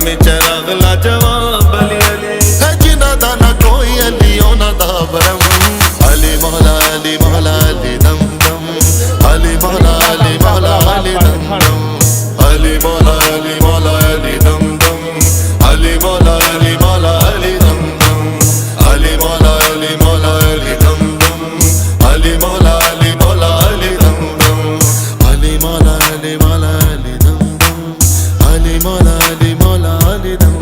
में चराग लाजवाब अली अली है जिना दा ना कोई अली ओना दा भरम अली मौला अली मौला अली दम दम अली मौला अली मौला अली दम दम अली मौला अली मौला अली दम दम अली मौला अली मौला अली दम दम अली मौला अली मौला अली दम दम अली मौला अली मौला अली दम दम अली मौला अली मौला अली दम दम अली मौला अली मौला अली दम